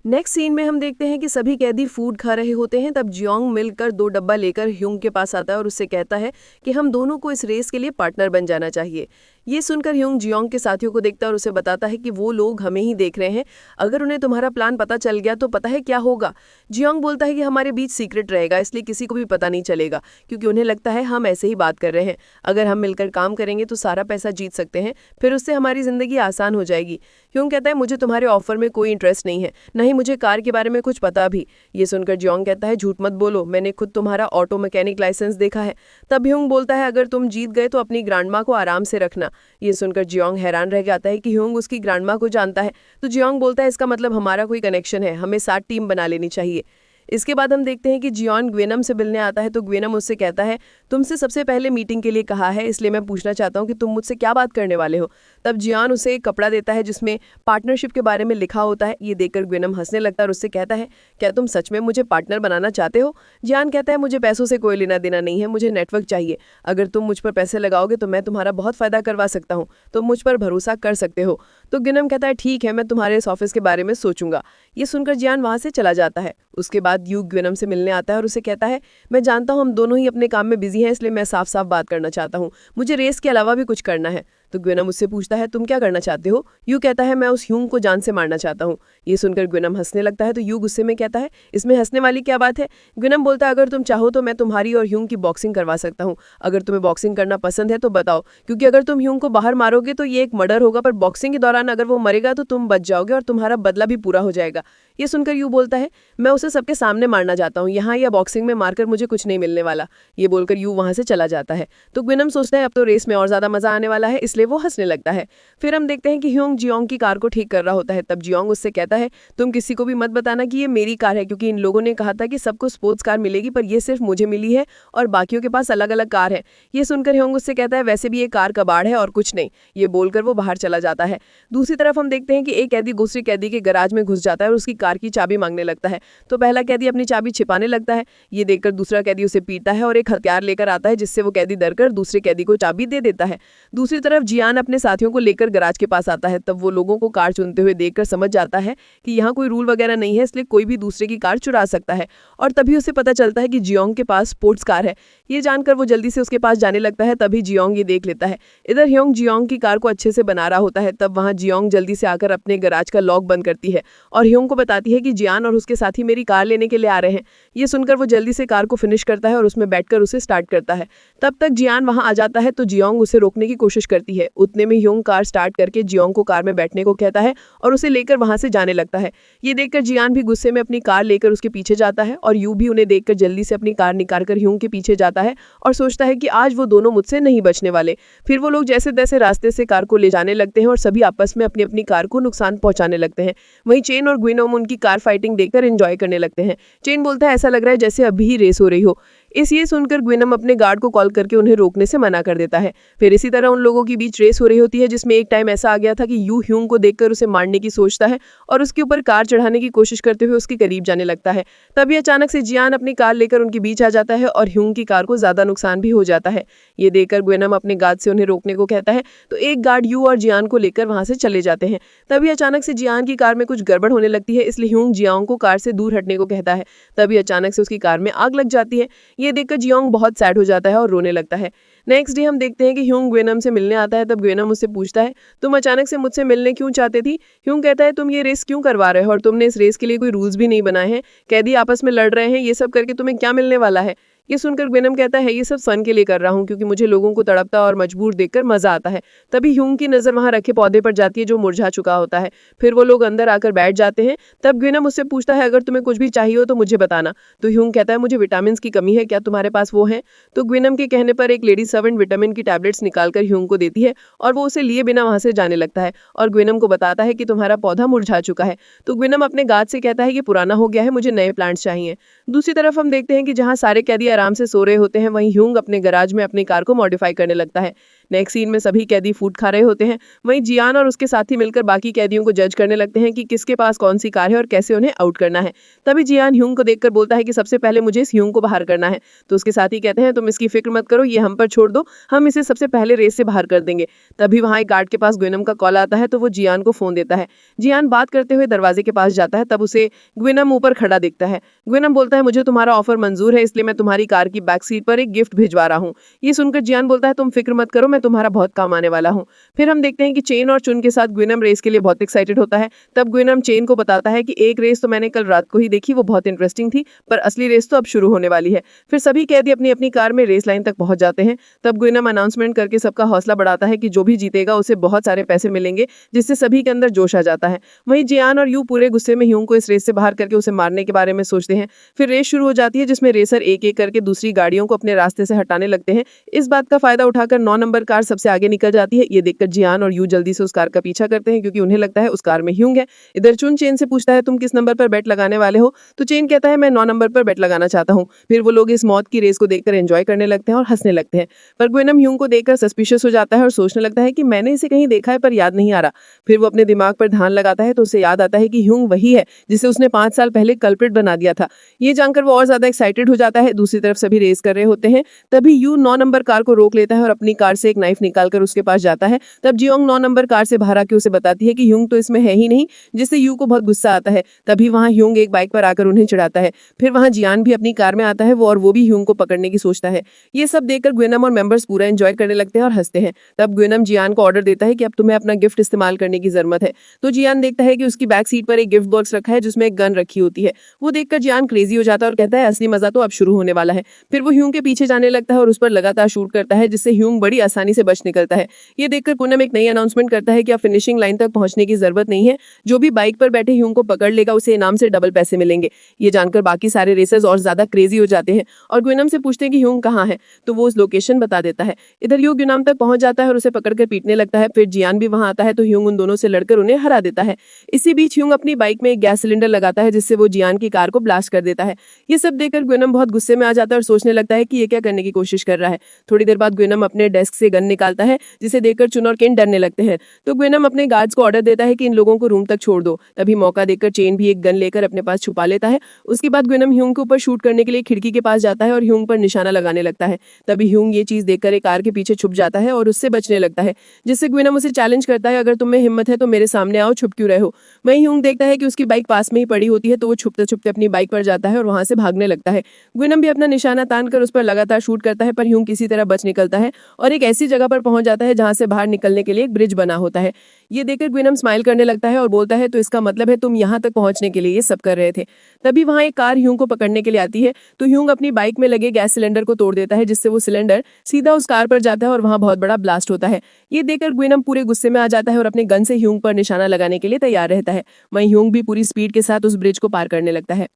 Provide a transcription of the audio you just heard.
Next scene में हम देखते हैं कि सभी कैदी फूड खा रहे होते हैं। तब जियोंग मिलकर 2 डब्बा लेकर ह्यूंग के पास आता है और उससे कहता है कि हम दोनों को इस रेस के लिए पार्टनर बन जाना चाहिए। ये सुनकर ह्यूंग जियोंग के साथियों को देखता है और उसे बताता है कि वो लोग हमें ही देख रहे हैं, अगर उन्हें तुम्हारा प्लान पता चल गया तो पता है क्या होगा। जियोंग बोलता है कि हमारे बीच सीक्रेट रहेगा, इसलिए किसी को भी पता नहीं चलेगा, क्योंकि उन्हें लगता है हम ऐसे ही बात कर रहे हैं। अगर हम मिलकर काम करेंगे तो सारा पैसा जीत सकते हैं, फिर उससे हमारी जिंदगी आसान हो जाएगी। ह्यूंग कहता है मुझे तुम्हारे ऑफर में कोई इंटरेस्ट नहीं है, न ही मुझे कार के बारे में कुछ पता भी। ये सुनकर जियोंग कहता है झूठ मत बोलो, मैंने खुद तुम्हारा ऑटो मैकेनिक लाइसेंस देखा है। तब ह्यूंग बोलता है अगर तुम जीत गए तो अपनी ग्रैंडमा को आराम से रखना। ये सुनकर जियोंग हैरान रह जाता है कि ह्यूंग उसकी ग्रैंडमा को जानता है। तो जियोंग बोलता है इसका मतलब हमारा कोई कनेक्शन है, हमें साथ टीम बना लेनी चाहिए। इसके बाद हम देखते हैं कि जियोन ग्वेनम से मिलने आता है। तो ग्वेनम उससे कहता है तुमसे सबसे पहले मीटिंग के लिए कहा है, इसलिए मैं पूछना चाहता हूँ कि तुम मुझसे क्या बात करने वाले हो। तब जियोन उसे एक कपड़ा देता है जिसमें पार्टनरशिप के बारे में लिखा होता है। ये देखकर ग्वेनम हंसने लगता है और उससे कहता है क्या तुम सच में मुझे पार्टनर बनाना चाहते हो। जियोन कहता है मुझे पैसों से कोई लेना देना नहीं है, मुझे नेटवर्क चाहिए। अगर तुम मुझ पर पैसे लगाओगे तो मैं तुम्हारा बहुत फायदा करवा सकता हूँ, तुम मुझ पर भरोसा कर सकते हो। तो ग्वेनम कहता है ठीक है, मैं तुम्हारे इस ऑफिस के बारे में सोचूंगा। ये सुनकर जियोन वहां से चला जाता है। उसके बाद यू ग्वेनम से मिलने आता है और उसे कहता है मैं जानता हूँ हम दोनों ही अपने काम में बिजी हैं, इसलिए मैं साफ साफ बात करना चाहता हूँ, मुझे रेस के अलावा भी कुछ करना है। तो ग्वेनम उससे पूछता है तुम क्या करना चाहते हो। यू कहता है मैं उस ह्यूंग को जान से मारना चाहता हूँ। ये सुनकर ग्वेनम हंसने लगता है। तो यू गुस्से में कहता है इसमें हंसने वाली क्या बात है। ग्वेनम बोलता है अगर तुम चाहो तो मैं तुम्हारी और ह्यूंग की बॉक्सिंग करवा सकता हूँ, अगर तुम्हें बॉक्सिंग करना पसंद है तो बताओ, क्योंकि अगर तुम ह्यूंग को बाहर मारोगे तो ये एक मर्डर होगा, पर बॉक्सिंग के दौरान अगर वो मरेगा तो तुम बच जाओगे और तुम्हारा बदला भी पूरा हो जाएगा। ये सुनकर यू बोलता है मैं उसे सबके सामने मारना चाहता हूँ, यहाँ या बॉक्सिंग में मारकर मुझे कुछ नहीं मिलने वाला। ये बोलकर यू वहां से चला जाता है। तो ग्वेनम सोचता है अब तो रेस में और ज्यादा मजा आने वाला है, इसलिए वो हंसने लगता है। फिर हम देखते हैं कि ह्यूंग जियोंग की कार को ठीक कर रहा होता है। तब जियोंग उससे कहता है तुम किसी को भी मत बताना कि ये मेरी कार है, क्योंकि इन लोगों ने कहा था कि सबको स्पोर्ट्स कार मिलेगी, पर ये सिर्फ मुझे मिली है और बाकियों के पास अलग अलग कार है। ये सुनकर ह्यूंग उससे कहता है वैसे भी ये कार कबाड़ है और कुछ नहीं। ये बोलकर वो बाहर चला जाता है। दूसरी तरफ हम देखते हैं कि एक कैदी दूसरे कैदी के गैराज में घुस जाता है और उसकी कार की चाबी मांगने लगता है। तो पहला कैदी अपनी चाबी छिपाने लगता है। ये देखकर दूसरा कैदी उसे पीटता है और एक हथियार लेकर आता है, जिससे वो कैदी डरकर दूसरे कैदी को चाबी दे देता है। दूसरी तरफ जियान अपने साथियों को लेकर गैराज के पास आता है। तब वो लोगों को कार चुनते हुए देखकर समझ जाता है कि यहाँ कोई रूल वगैरह नहीं है, इसलिए कोई भी दूसरे की कार चुरा सकता है। और तभी उसे पता चलता है कि जियोंग के पास स्पोर्ट्स कार है। ये जानकर वो जल्दी से उसके पास जाने लगता है। तभी जियोंग ये देख लेता है। इधर ह्यूंग जियोंग की कार को अच्छे से बना रहा होता है। तब वहां जियोंग जल्दी से आकर अपने गैराज का लॉक बंद करती है और ह्यूंग को बताती है कि जियान और उसके साथी मेरी कार लेने के लिए आ रहे हैं। ये सुनकर वो जल्दी से कार को फिनिश करता है और उसमें बैठकर उसे स्टार्ट करता है। तब तक जियान वहां आ जाता है। तो जियोंग उसे रोकने की कोशिश करती है। उतने में ह्यूंग कार स्टार्ट करके जियोंग को कार में बैठने को कहता है और उसे लेकर वहां से जाने लगता है। ये देखकर जियान भी गुस्से में अपनी कार लेकर उसके पीछे जाता है और यू भी उन्हें देखकर जल्दी से अपनी कार निकालकर ह्यूंग के पीछे जाता है और सोचता है कि आज वो दोनों मुझसे नहीं बचने वाले। फिर वो लोग जैसे तैसे रास्ते से कार को ले जाने लगते हैं और सभी आपस में अपनी अपनी कार को नुकसान पहुंचाने लगते हैं। वहीं चेन और ग्वेनम उनकी कार फाइटिंग देखकर एंजॉय करने लगते हैं। चेन बोलता है ऐसा लग रहा है जैसे अभी ही रेस हो रही हो। ये सुनकर ग्वेनम अपने गार्ड को कॉल करके उन्हें रोकने से मना कर देता है। फिर इसी तरह उन लोगों के बीच रेस हो रही होती है, जिसमें एक टाइम ऐसा आ गया था कि यू ह्यूंग को देखकर उसे मारने की सोचता है और उसके ऊपर कार चढ़ाने की कोशिश करते हुए उसके करीब जाने लगता है। तभी अचानक से जियान अपनी कार लेकर उनके बीच आ जाता है और ह्यूंग की कार को ज्यादा नुकसान भी हो जाता है। ये देखकर ग्वेनम अपने गार्ड से उन्हें रोकने को कहता है। तो एक गार्ड यू और जियान को लेकर वहां से चले जाते हैं। तभी अचानक से जियान की कार में कुछ गड़बड़ होने लगती है, इसलिए ह्यूंग जियांग को कार से दूर हटने को कहता है। तभी अचानक से उसकी कार में आग लग जाती है। ये देखकर जियांग बहुत सैड हो जाता है और रोने लगता है। नेक्स्ट डे हम देखते हैं कि ह्यूंग ग्वेनम से मिलने आता है। तब ग्वेनम उससे पूछता है तुम अचानक से मुझसे मिलने क्यों चाहते थी। ह्यूंग कहता है तुम ये रेस क्यों करवा रहे हो और तुमने इस रेस के लिए कोई रूल्स भी नहीं बनाए हैं, कैदी आपस में लड़ रहे हैं, ये सब करके तुम्हें क्या मिलने वाला है। ये सुनकर ग्वेनम कहता है ये सब फन के लिए कर रहा हूँ, क्योंकि मुझे लोगों को तड़पता और मजबूर देखकर मजा आता है। तभी ह्यूंग की नजर वहां रखे पौधे पर जाती है जो मुरझा चुका होता है। फिर वो लोग अंदर आकर बैठ जाते हैं। तब ग्वेनम उससे पूछता है अगर तुम्हें कुछ भी चाहिए हो तो मुझे बताना। तो ह्यूंग कहता है मुझे विटामिन की कमी है, क्या तुम्हारे पास वो है। तो ग्वेनम के कहने पर एक लेडी सर्वेंट विटामिन की टैबलेट्स निकालकर ह्यूंग को देती है और वो उसे लिए बिना वहां से जाने लगता है और ग्वेनम को बताता है कि तुम्हारा पौधा मुरझा चुका है। तो ग्वेनम अपने गार्ड से कहता है कि पुराना हो गया है, मुझे नए प्लांट्स चाहिए। दूसरी तरफ हम देखते हैं कि जहां सारे कैदी आराम से सो रहे होते हैं, वहीं ह्यूंग अपने गैराज में अपनी कार को मॉडिफाई करने लगता है। नेक्स्ट सीन में सभी कैदी फूड खा रहे होते हैं। वहीं जियान और उसके साथी मिलकर बाकी कैदियों को जज करने लगते हैं कि किसके पास कौन सी कार है और कैसे उन्हें आउट करना है। तभी जियान ह्यूंग को देखकर बोलता है कि सबसे पहले मुझे इस ह्यूंग को बाहर करना है। तो उसके साथी कहते हैं तुम इसकी फिक्र मत करो, ये हम पर छोड़ दो, हम इसे सबसे पहले रेस से बाहर कर देंगे। तभी वहां एक गार्ड के पास ग्विनम का कॉल आता है तो वो जियान को फोन देता है। जियान बात करते हुए दरवाजे के पास जाता है, तब उसे ग्विनम ऊपर खड़ा दिखता है। ग्विनम बोलता है मुझे तुम्हारा ऑफर मंजूर है, इसलिए मैं तुम्हारी कार की बैक सीट पर एक गिफ्ट भिजवा रहा हूँ। ये सुनकर जियान बोलता है तुम फिक्र मत करो, मैं तुम्हारा बहुत काम आने वाला हूँ। फिर हम देखते हैं कि चेन और चुन के साथ ग्विनम रेस के लिए बहुत एक्साइटेड होता है। तब ग्विनम चेन को बताता है कि एक रेस तो मैंने कल रात को ही देखी, वो बहुत इंटरेस्टिंग थी, पर असली रेस तो अब शुरू होने वाली है। फिर सभी कैदी अपनी अपनी कार में रेस लाइन तक पहुंच जाते हैं। तब ग्विनम अनाउंसमेंट करके सबका हौसला बढ़ाता है कि जो भी जीतेगा उसे बहुत सारे पैसे मिलेंगे, जिससे सभी के अंदर जोश आ जाता है। वहीं जियान और यू पूरे गुस्से में ह्यूंग को इस रेस से बाहर करके उसे मारने के बारे में सोचते हैं। फिर रेस शुरू हो जाती है जिसमें रेसर एक एक करके दूसरी गाड़ियों को अपने रास्ते से हटाने लगते हैं। इस बात का फायदा उठाकर 9 नंबर कार सबसे आगे निकल जाती है। ये देखकर जियान और यू जल्दी से उस कार का पीछा करते हैं क्योंकि उन्हें लगता है उस कार में ह्यूंग है। इधर चुन चेन से पूछता है तुम किस नंबर पर बेट लगाने वाले हो? तो चेन कहता है मैं 9 नंबर पर बेट लगाना चाहता हूँ। फिर वो लोग इस मौत की रेस को देखकर एंजॉय करने लगते हैं और हंसने लगते हैं। पर ग्विनम ह्यूंग को देखकर सस्पिशियस हो जाता है और सोचने लगता है कि मैंने इसे कहीं देखा है पर याद नहीं आ रहा। फिर वो अपने दिमाग पर ध्यान लगाता है तो उसे याद आता है कि ह्यूंग वही है जिसे उसने 5 साल पहले कल्प्रिट बना दिया था। ये जानकर वो और ज्यादा एक्साइटेड हो जाता है। दूसरी तरफ सभी रेस कर रहे होते हैं। तभी यू 9 नंबर कार को रोक लेता है और अपनी कार से एक नाइफ निकालकर उसके पास जाता है। तब जियोंग 9 नंबर कार से बाहर आके उसे बताती है कि ह्यूंग तो इसमें है ही नहीं, जिससे यू को बहुत गुस्सा आता है। तभी वहां ह्यूंग एक बाइक पर आकर उन्हें चिढ़ाता है। फिर वहां जियान भी अपनी कार में आता है वो भी ह्यूंग को पकड़ने की सोचता है। ये सब देखकर ग्विनम और मेंबर्स पूरा एंजॉय करने लगते हैं और हंसते हैं। तब ग्विनम जियान को ऑर्डर देता है कि अब तुम्हें अपना गिफ्ट इस्तेमाल करने की जरूरत है। तो जियान देखता है कि उसकी बैक सीट पर एक गिफ्ट बॉक्स रखा है जिसमें एक गन रखी होती है। वो देखकर जियान क्रेजी हो जाता है और कहता है असली मजा तो अब शुरू होने वाला है। फिर वो ह्यूंग के पीछे जाने लगता है और उस पर लगातार शूट करता है, जिससे ह्यूंग बड़ी आसानी से बच निकलता है। ये देखकर पूनम एक नई अनाउंसमेंट करता है कि अब फिनिशिंग लाइन तक पहुंचने की जरूरत नहीं है, जो भी बाइक पर बैठे ह्यूंग को पकड़ लेगा उसे इनाम से डबल पैसे मिलेंगे। ये जानकर बाकी सारे रेसर्स और ज्यादा क्रेजी हो जाते हैं और ग्विनम से पूछते हैं कि ह्यूंग कहाँ है, तो वो उस लोकेशन बता देता है। इधर ह्यूंग ग्विनम तक पहुंच जाता है और उसे पकड़कर पीटने लगता है। फिर जियान भी वहां आता है तो ह्यूंग उन दोनों से लड़कर उन्हें हरा देता है। इसी बीच ह्यूंग अपनी बाइक में एक गैस सिलेंडर लगाता है जिससे वो जियान की कार को ब्लास्ट कर देता है। ये सब देखकर ग्विनम बहुत गुस्से में आ जाता है और सोचने लगता है कि ये क्या करने की कोशिश कर रहा है। थोड़ी देर बाद ग्विनम अपने डेस्क से गन निकालता है जिसे देखकर चुन और केन डरने लगते हैं। तो ग्विनम अपने गार्ड्स को ऑर्डर देता है कि इन लोगों को रूम तक छोड़ दो। तभी मौका देखकर चेन भी एक गन लेकर अपने पास छुपा लेता है। उसके बाद ग्विनम ह्यूंग के ऊपर शूट करने के लिए खिड़की के पास जाता है और ह्यूंग पर निशाना लगाने लगता है। तभी ह्यूंग ये चीज देखकर एक कार के पीछे छुप जाता है और उससे बचने लगता है, जिससे ग्विनम उसे चैलेंज करता है अगर तुम में हिम्मत है तो मेरे सामने आओ, छुप क्यों रहे हो। वहीं ह्यूंग देखता है कि उसकी बाइक पास में ही पड़ी होती है तो वो छुपते छुपते अपनी बाइक पर जाता है और वहां से भागने लगता है। ग्विनम भी अपना निशाना तानकर उस पर लगातार शूट करता है पर ह्यूंग किसी तरह बच निकलता है और एक ऐसी जगह पर पहुंच जाता है जहां से बाहर निकलने के लिए एक ब्रिज बना होता है। ये देखकर ग्विनम स्माइल करने लगता है और बोलता है तो इसका मतलब है तुम यहाँ तक पहुंचने के लिए ये सब कर रहे थे। तभी वहां एक कार ह्यूंग को पकड़ने के लिए आती है तो ह्यूंग अपनी बाइक में लगे गैस सिलेंडर को तोड़ देता है, जिससे वो सिलेंडर सीधा उस कार पर जाता है और वहां बहुत बड़ा ब्लास्ट होता है। ये देखकर ग्विनम पूरे गुस्से में आ जाता है और अपने गन से ह्यूंग पर निशाना लगाने के लिए तैयार रहता है। वहीं ह्यूंग भी पूरी स्पीड के साथ उस ब्रिज को पार करने लगता है।